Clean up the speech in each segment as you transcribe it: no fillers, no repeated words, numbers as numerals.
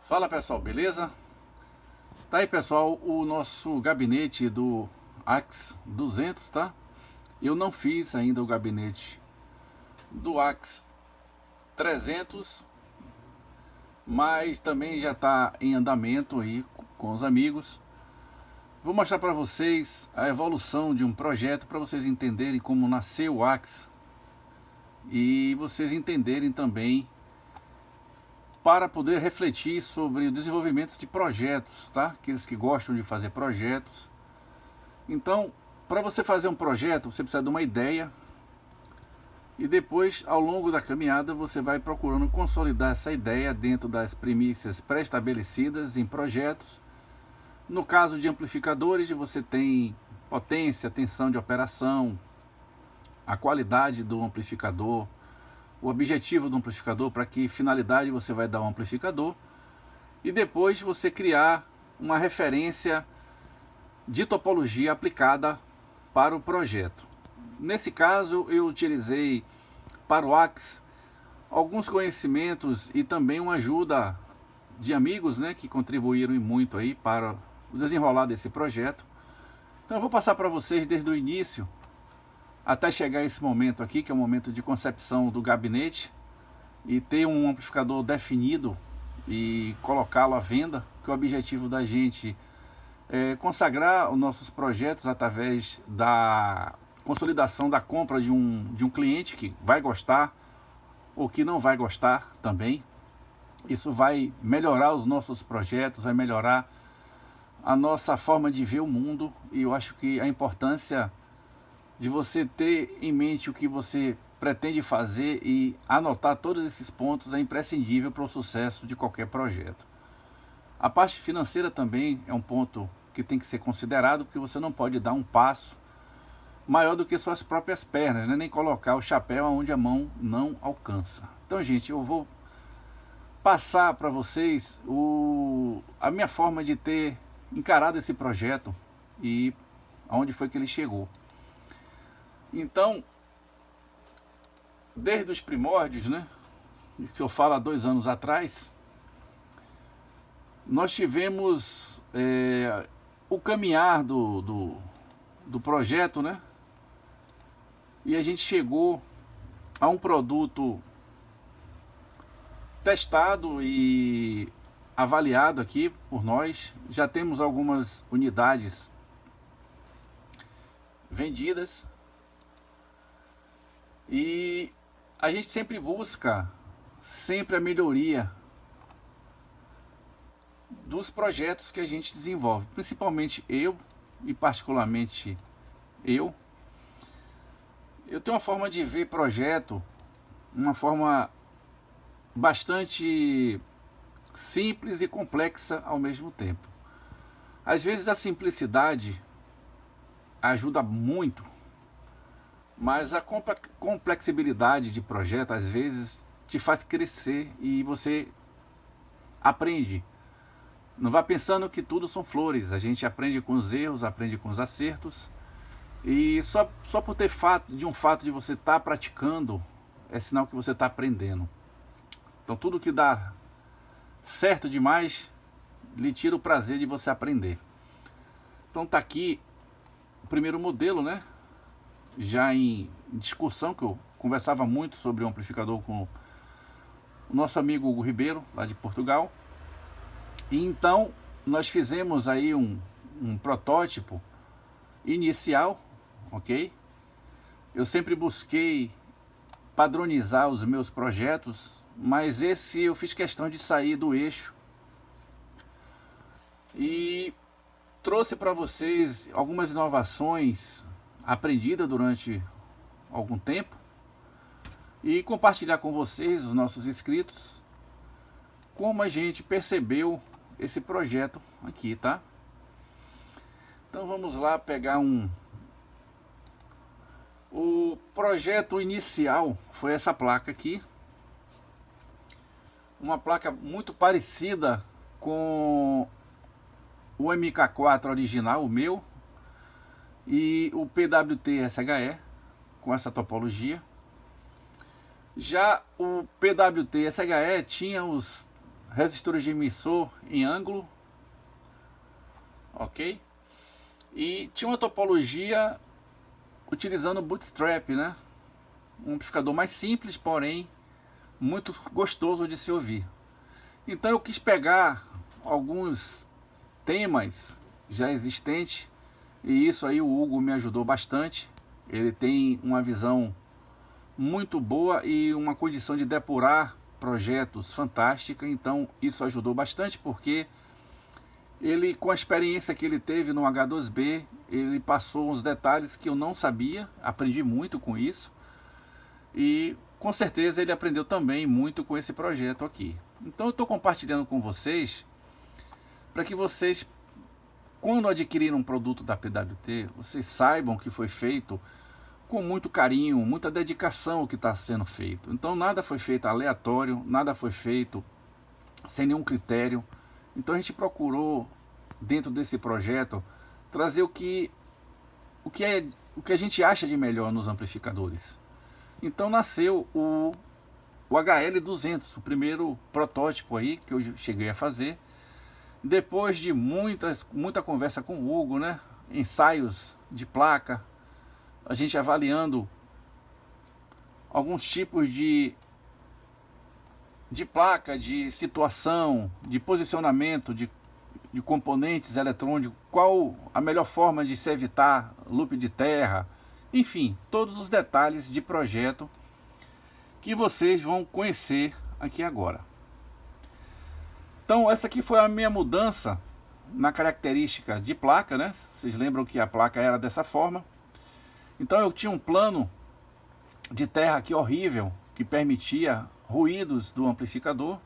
Fala pessoal, beleza? Tá aí pessoal, o nosso gabinete do Axe 200, tá? Eu não fiz ainda o gabinete do Axe 300, mas também já está em andamento aí com os amigos. Vou mostrar para vocês a evolução de um projeto para vocês entenderem como nasceu o Axe e vocês entenderem também para poder refletir sobre o desenvolvimento de projetos, tá? Aqueles que gostam de fazer projetos. Então, para você fazer um projeto, você precisa de uma ideia e depois, ao longo da caminhada, você vai procurando consolidar essa ideia dentro das premissas pré-estabelecidas em projetos. No caso de amplificadores, você tem potência, tensão de operação, a qualidade do amplificador, o objetivo do amplificador, para que finalidade você vai dar ao amplificador, e depois você criar uma referência de topologia aplicada para o projeto. Nesse caso eu utilizei para o Axe alguns conhecimentos e também uma ajuda de amigos, né, que contribuíram muito aí para o desenrolar desse projeto. Então eu vou passar para vocês desde o início até chegar a esse momento aqui, que é o momento de concepção do gabinete, e ter um amplificador definido e colocá-lo à venda, que o objetivo da gente é consagrar os nossos projetos através da consolidação da compra de um cliente que vai gostar ou que não vai gostar também. Isso vai melhorar os nossos projetos, vai melhorar a nossa forma de ver o mundo, e eu acho que a importância de você ter em mente o que você pretende fazer e anotar todos esses pontos é imprescindível para o sucesso de qualquer projeto. A parte financeira também é um ponto que tem que ser considerado, porque você não pode dar um passo maior do que suas próprias pernas, né? Nem colocar o chapéu onde a mão não alcança. Então, gente, eu vou passar para vocês a minha forma de ter encarado esse projeto e aonde foi que ele chegou. Então, desde os primórdios, né, que eu falo há 2 anos atrás, nós tivemos o caminhar do projeto, né, e a gente chegou a um produto testado e avaliado aqui por nós. Já temos algumas unidades vendidas. E a gente sempre busca a melhoria dos projetos que a gente desenvolve, principalmente eu, e particularmente eu tenho uma forma de ver projeto, uma forma bastante simples e complexa ao mesmo tempo. Às vezes a simplicidade ajuda muito, mas a complexibilidade de projeto às vezes te faz crescer e você aprende. Não vá pensando que tudo são flores, a gente aprende com os erros, aprende com os acertos, e só por ter um fato de você estar praticando é sinal que você está aprendendo. Então tudo que dá certo demais lhe tira o prazer de você aprender. Então tá aqui o primeiro modelo, né? Já em discussão, que eu conversava muito sobre o amplificador com o nosso amigo Hugo Ribeiro, lá de Portugal. E então nós fizemos aí um protótipo inicial, ok? Eu sempre busquei padronizar os meus projetos, mas esse eu fiz questão de sair do eixo e trouxe para vocês algumas inovações aprendida durante algum tempo e compartilhar com vocês, os nossos inscritos, como a gente percebeu esse projeto aqui, tá? Então vamos lá pegar o projeto inicial foi essa placa aqui, uma placa muito parecida com o MK4 original, o meu, e o PWT-SHE com essa topologia. Já o PWT-SHE tinha os resistores de emissor em ângulo, ok? E tinha uma topologia utilizando bootstrap, né? Um amplificador mais simples, porém muito gostoso de se ouvir. Então eu quis pegar alguns temas já existentes, e isso aí o Hugo me ajudou bastante. Ele tem uma visão muito boa e uma condição de depurar projetos fantástica, então isso ajudou bastante, porque ele, com a experiência que ele teve no H2B, ele passou uns detalhes que eu não sabia, aprendi muito com isso, e com certeza ele aprendeu também muito com esse projeto aqui. Então eu estou compartilhando com vocês, para que vocês, quando adquirirem um produto da PWT, vocês saibam que foi feito com muito carinho, muita dedicação o que está sendo feito. Então nada foi feito aleatório, nada foi feito sem nenhum critério. Então a gente procurou, dentro desse projeto, trazer o que a gente acha de melhor nos amplificadores. Então nasceu o HL200, o primeiro protótipo aí que eu cheguei a fazer. Depois de muita conversa com o Hugo, né? Ensaios de placa, a gente avaliando alguns tipos de placa, de situação, de posicionamento de componentes eletrônicos, qual a melhor forma de se evitar loop de terra, enfim, todos os detalhes de projeto que vocês vão conhecer aqui agora. Então essa aqui foi a minha mudança na característica de placa, né? Vocês lembram que a placa era dessa forma. Então eu tinha um plano de terra aqui horrível, que permitia ruídos do amplificador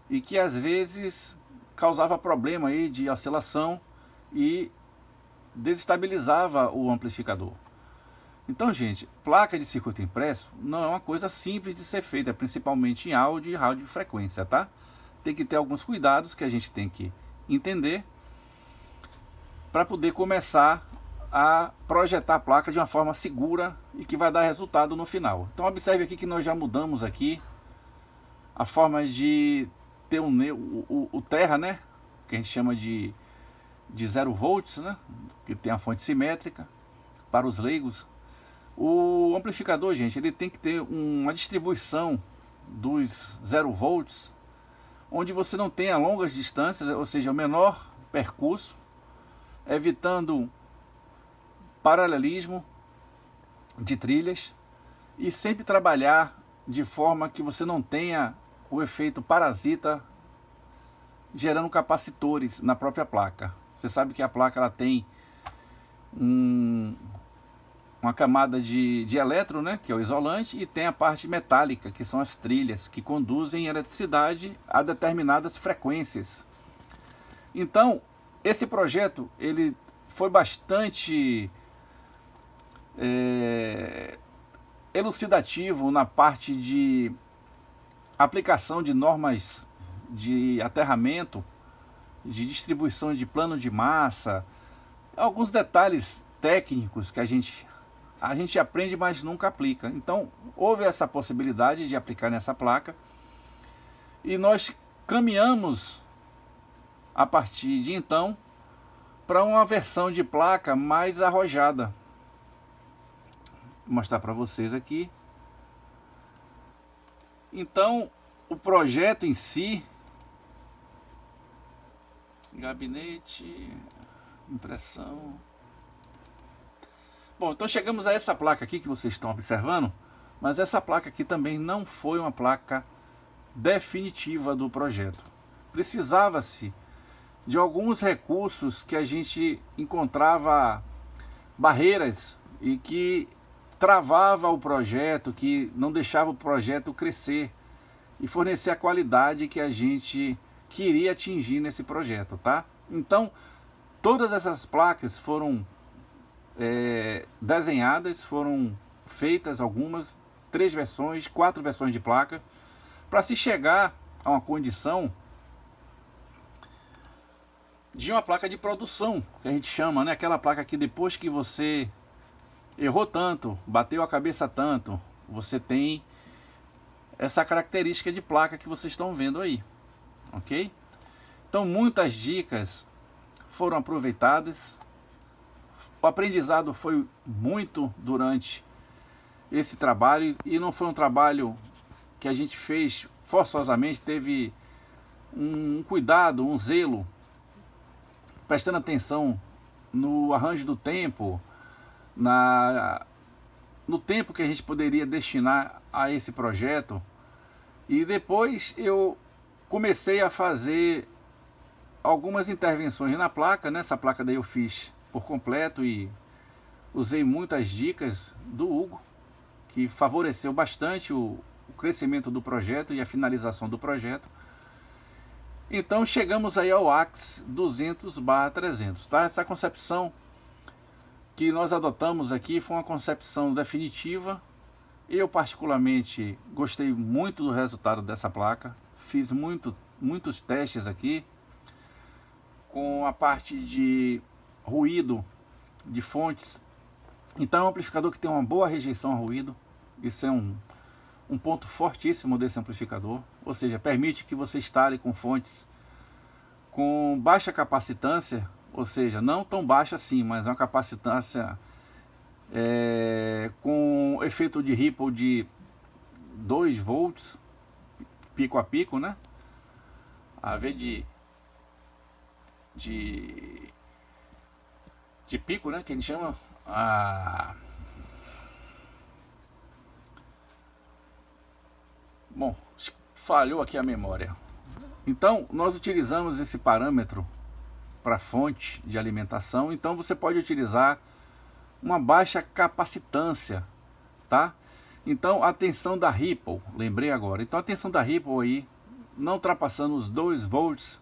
e que às vezes causava problema aí de oscilação e desestabilizava o amplificador. Então, gente, placa de circuito impresso não é uma coisa simples de ser feita, principalmente em áudio e radiofrequência, tá? Tem que ter alguns cuidados que a gente tem que entender para poder começar a projetar a placa de uma forma segura e que vai dar resultado no final. Então observe aqui que nós já mudamos aqui a forma de ter o terra, né, que a gente chama de 0 volts, né, que tem a fonte simétrica para os leigos. O amplificador, gente, ele tem que ter uma distribuição dos 0 volts, onde você não tenha longas distâncias, ou seja, o menor percurso, evitando paralelismo de trilhas, e sempre trabalhar de forma que você não tenha o efeito parasita gerando capacitores na própria placa. Você sabe que a placa ela tem uma camada de elétron, né, que é o isolante, e tem a parte metálica, que são as trilhas que conduzem eletricidade a determinadas frequências. Então esse projeto ele foi bastante elucidativo na parte de aplicação de normas de aterramento, de distribuição de plano de massa, alguns detalhes técnicos que a gente aprende, mas nunca aplica. Então houve essa possibilidade de aplicar nessa placa e nós caminhamos a partir de então para uma versão de placa mais arrojada. Vou mostrar para vocês aqui. Então o projeto em si, gabinete, impressão. Bom, então chegamos a essa placa aqui que vocês estão observando, mas essa placa aqui também não foi uma placa definitiva do projeto. Precisava-se de alguns recursos que a gente encontrava barreiras e que travava o projeto, que não deixava o projeto crescer e fornecer a qualidade que a gente queria atingir nesse projeto, tá? Então todas essas placas foram desenhadas, foram feitas algumas, 3 versões, 4 versões de placa, para se chegar a uma condição de uma placa de produção, que a gente chama, né? Aquela placa que depois que você errou tanto, bateu a cabeça tanto, você tem essa característica de placa que vocês estão vendo aí. ok? Então muitas dicas foram aproveitadas, o aprendizado foi muito durante esse trabalho, e não foi um trabalho que a gente fez forçosamente, teve um cuidado, um zelo, prestando atenção no arranjo do tempo, no tempo que a gente poderia destinar a esse projeto. E depois eu comecei a fazer algumas intervenções na placa, né? Essa placa daí eu fiz por completo e usei muitas dicas do Hugo, que favoreceu bastante o crescimento do projeto e a finalização do projeto. Então chegamos aí ao AX 200/300, tá? Essa concepção que nós adotamos aqui foi uma concepção definitiva. Eu particularmente gostei muito do resultado dessa placa, fiz muitos testes aqui, com a parte de ruído de fontes. Então é um amplificador que tem uma boa rejeição a ruído, isso é um ponto fortíssimo desse amplificador, ou seja, permite que você instale com fontes com baixa capacitância, ou seja, não tão baixa assim, mas uma capacitância com efeito de ripple de 2 volts, pico a pico, né? A vez de pico, né? Que a gente chama Bom, falhou aqui a memória. Então, nós utilizamos esse parâmetro para fonte de alimentação. Então, você pode utilizar uma baixa capacitância, tá? Então, a tensão da Ripple, lembrei agora. Então, a tensão da Ripple aí, não ultrapassando os 2 volts,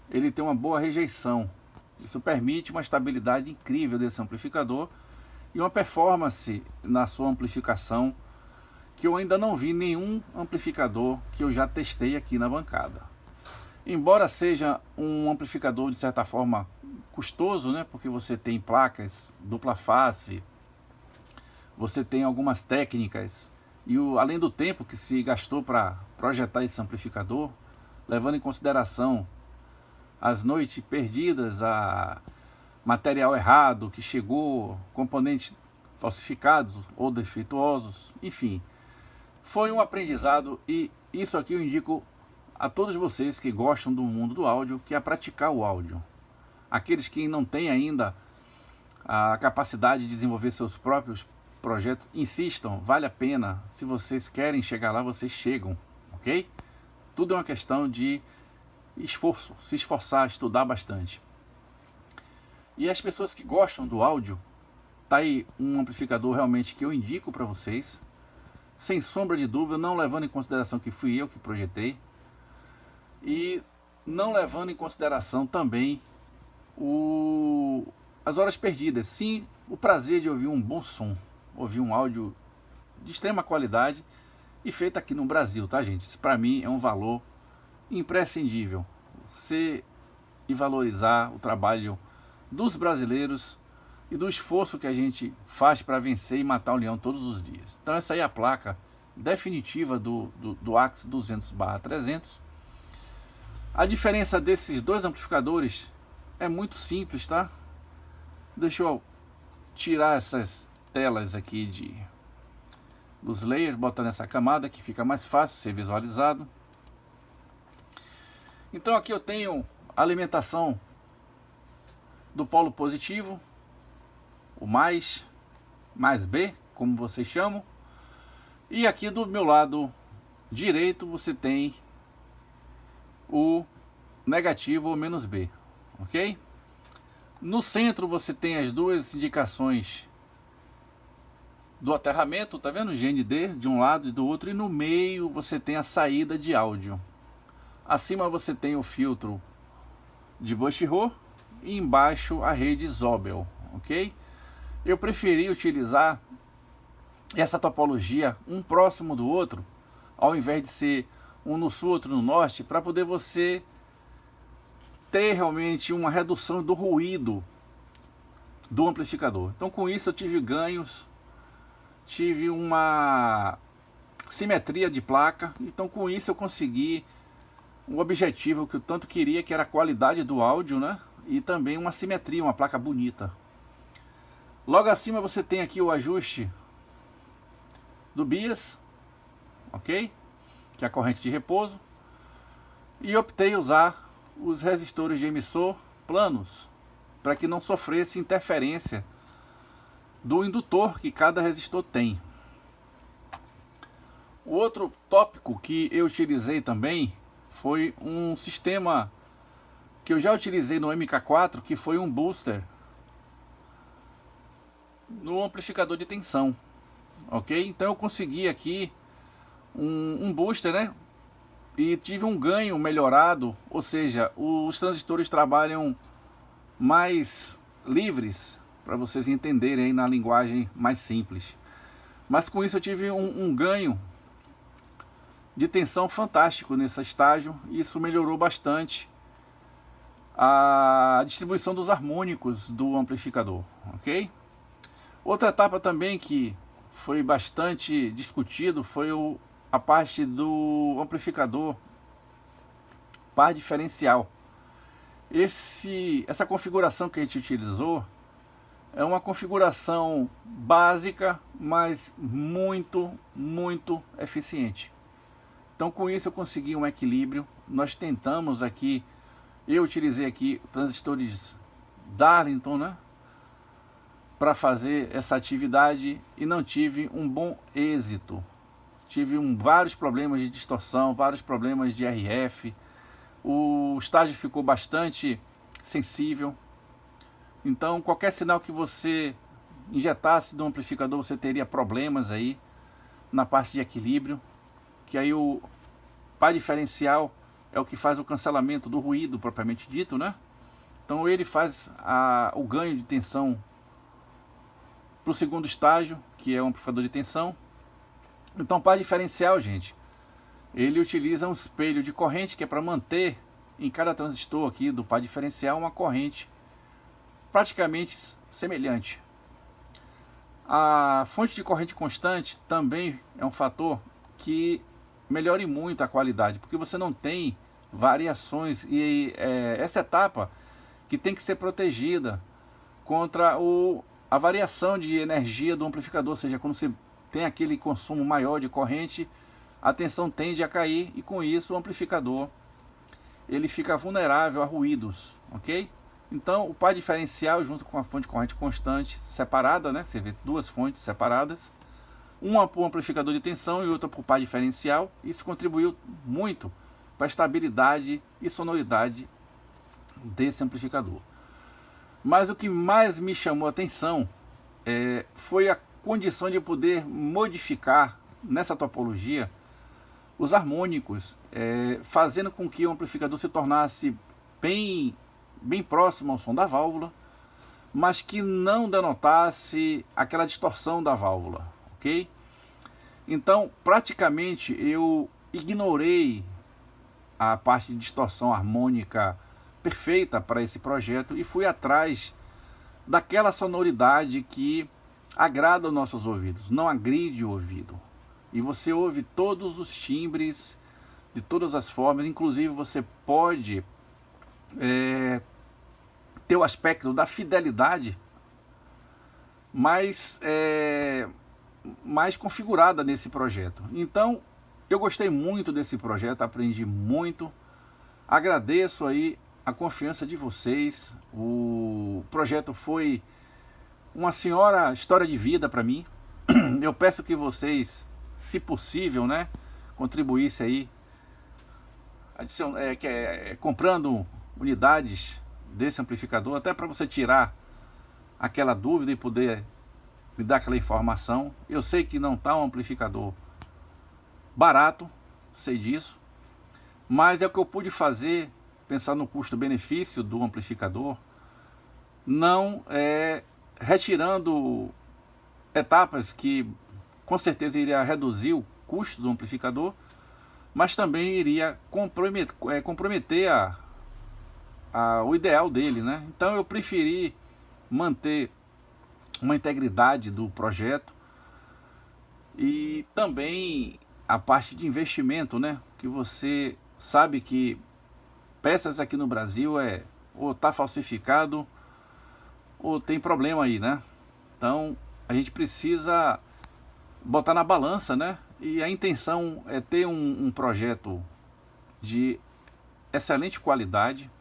ele tem uma boa rejeição. Isso permite uma estabilidade incrível desse amplificador e uma performance na sua amplificação que eu ainda não vi nenhum amplificador que eu já testei aqui na bancada. Embora seja um amplificador de certa forma custoso, né, porque você tem placas dupla face, você tem algumas técnicas e além do tempo que se gastou para projetar esse amplificador, levando em consideração as noites perdidas, a material errado que chegou, componentes falsificados ou defeituosos, enfim, foi um aprendizado. E isso aqui eu indico a todos vocês que gostam do mundo do áudio, que é praticar o áudio. Aqueles que não têm ainda a capacidade de desenvolver seus próprios projetos, insistam, vale a pena. Se vocês querem chegar lá, vocês chegam, ok? Tudo é uma questão de esforço, se esforçar, estudar bastante. E as pessoas que gostam do áudio, tá aí um amplificador realmente que eu indico para vocês, sem sombra de dúvida, não levando em consideração que fui eu que projetei, e não levando em consideração também as horas perdidas, sim o prazer de ouvir um bom som, ouvir um áudio de extrema qualidade e feito aqui no Brasil, tá, gente? Isso para mim é um valor imprescindível, ser e valorizar o trabalho dos brasileiros e do esforço que a gente faz para vencer e matar o leão todos os dias. Então essa aí é a placa definitiva do AX 200/300. A diferença desses dois amplificadores é muito simples, tá? Deixa eu tirar essas telas aqui dos layers, botar nessa camada que fica mais fácil ser visualizado. Então aqui eu tenho a alimentação do polo positivo, o mais B, como vocês chamam. E aqui do meu lado direito você tem o negativo ou menos B, ok? No centro você tem as duas indicações do aterramento, tá vendo? GND de um lado e do outro, e no meio você tem a saída de áudio. Acima você tem o filtro de Bush-Rohr e embaixo a rede Zobel, ok? Eu preferi utilizar essa topologia um próximo do outro, ao invés de ser um no sul, outro no norte, para poder você ter realmente uma redução do ruído do amplificador. Então com isso eu tive ganhos, tive uma simetria de placa, então com isso eu consegui um objetivo que eu tanto queria, que era a qualidade do áudio, né? E também uma simetria, uma placa bonita. Logo acima você tem aqui o ajuste do BIAS, ok? Que é a corrente de repouso. E optei usar os resistores de emissor planos, para que não sofresse interferência do indutor que cada resistor tem. O outro tópico que eu utilizei também foi um sistema que eu já utilizei no MK4, que foi um booster no amplificador de tensão, ok? Então eu consegui aqui um booster, né? E tive um ganho melhorado, ou seja, os transistores trabalham mais livres, para vocês entenderem aí na linguagem mais simples. Mas com isso eu tive um ganho de tensão fantástico nesse estágio, e isso melhorou bastante a distribuição dos harmônicos do amplificador, ok? Outra etapa também que foi bastante discutido foi a parte do amplificador par diferencial. Essa configuração que a gente utilizou é uma configuração básica, mas muito eficiente. Então com isso eu consegui um equilíbrio. Nós tentamos aqui, eu utilizei aqui transistores Darlington, né, para fazer essa atividade, e não tive um bom êxito. Tive vários problemas de distorção, vários problemas de RF. O estágio ficou bastante sensível. Então qualquer sinal que você injetasse do amplificador, você teria problemas aí na parte de equilíbrio, que aí o par diferencial é o que faz o cancelamento do ruído propriamente dito, né? Então ele faz o ganho de tensão para o segundo estágio, que é o amplificador de tensão. Então, par diferencial, gente, ele utiliza um espelho de corrente, que é para manter em cada transistor aqui do par diferencial uma corrente praticamente semelhante. A fonte de corrente constante também é um fator que melhore muito a qualidade, porque você não tem variações, e essa etapa que tem que ser protegida contra a variação de energia do amplificador, ou seja, quando você tem aquele consumo maior de corrente, a tensão tende a cair, e com isso o amplificador ele fica vulnerável a ruídos, ok? Então o par diferencial junto com a fonte de corrente constante separada, né? Você vê duas fontes separadas, uma para o amplificador de tensão e outra para o par diferencial. Isso contribuiu muito para a estabilidade e sonoridade desse amplificador. Mas o que mais me chamou a atenção foi a condição de poder modificar nessa topologia os harmônicos, fazendo com que o amplificador se tornasse bem próximo ao som da válvula, mas que não denotasse aquela distorção da válvula, ok? Então praticamente eu ignorei a parte de distorção harmônica perfeita para esse projeto e fui atrás daquela sonoridade que agrada os nossos ouvidos, não agride o ouvido. E você ouve todos os timbres de todas as formas, inclusive você pode ter o aspecto da fidelidade mais configurada nesse projeto. Então eu gostei muito desse projeto, aprendi muito, agradeço aí a confiança de vocês. O projeto foi uma senhora história de vida para mim. Eu peço que vocês, se possível, né, contribuíssem aí, comprando unidades desse amplificador, até para você tirar aquela dúvida e poder me dar aquela informação. Eu sei que não está um amplificador barato, sei disso, mas é o que eu pude fazer, pensar no custo-benefício do amplificador, não retirando etapas que com certeza iria reduzir o custo do amplificador, mas também iria comprometer o ideal dele, né? Então eu preferi manter uma integridade do projeto e também a parte de investimento, né? Que você sabe que peças aqui no Brasil ou tá falsificado ou tem problema aí, né? Então a gente precisa botar na balança, né? E a intenção é ter um projeto de excelente qualidade.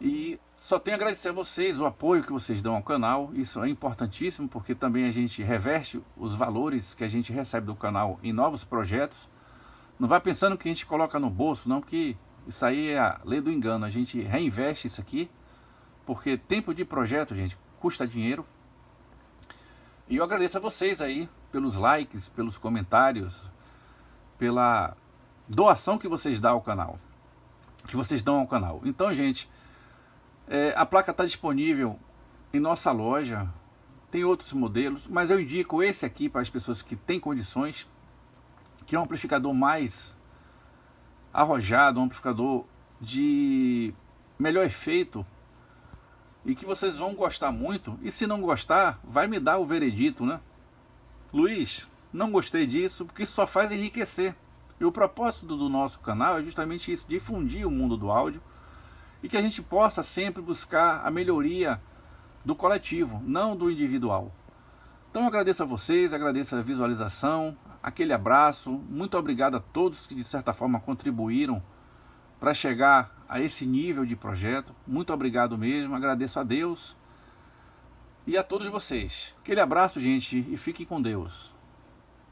E só tenho a agradecer a vocês o apoio que vocês dão ao canal. Isso é importantíssimo, porque também a gente reverte os valores que a gente recebe do canal em novos projetos. Não vai pensando que a gente coloca no bolso, não, que isso aí é a lei do engano. A gente reinveste isso aqui, porque tempo de projeto, gente, custa dinheiro. E eu agradeço a vocês aí pelos likes, pelos comentários, pela doação que vocês dão ao canal, Então, gente, a placa está disponível em nossa loja. Tem outros modelos, mas eu indico esse aqui para as pessoas que têm condições, que é um amplificador mais arrojado, um amplificador de melhor efeito, e que vocês vão gostar muito. E se não gostar, vai me dar o veredito, né? Luiz, não gostei disso, porque isso só faz enriquecer. E o propósito do nosso canal é justamente isso, difundir o mundo do áudio, e que a gente possa sempre buscar a melhoria do coletivo, não do individual. Então eu agradeço a vocês, agradeço a visualização, aquele abraço, muito obrigado a todos que de certa forma contribuíram para chegar a esse nível de projeto. Muito obrigado mesmo, agradeço a Deus e a todos vocês. Aquele abraço, gente, e fiquem com Deus.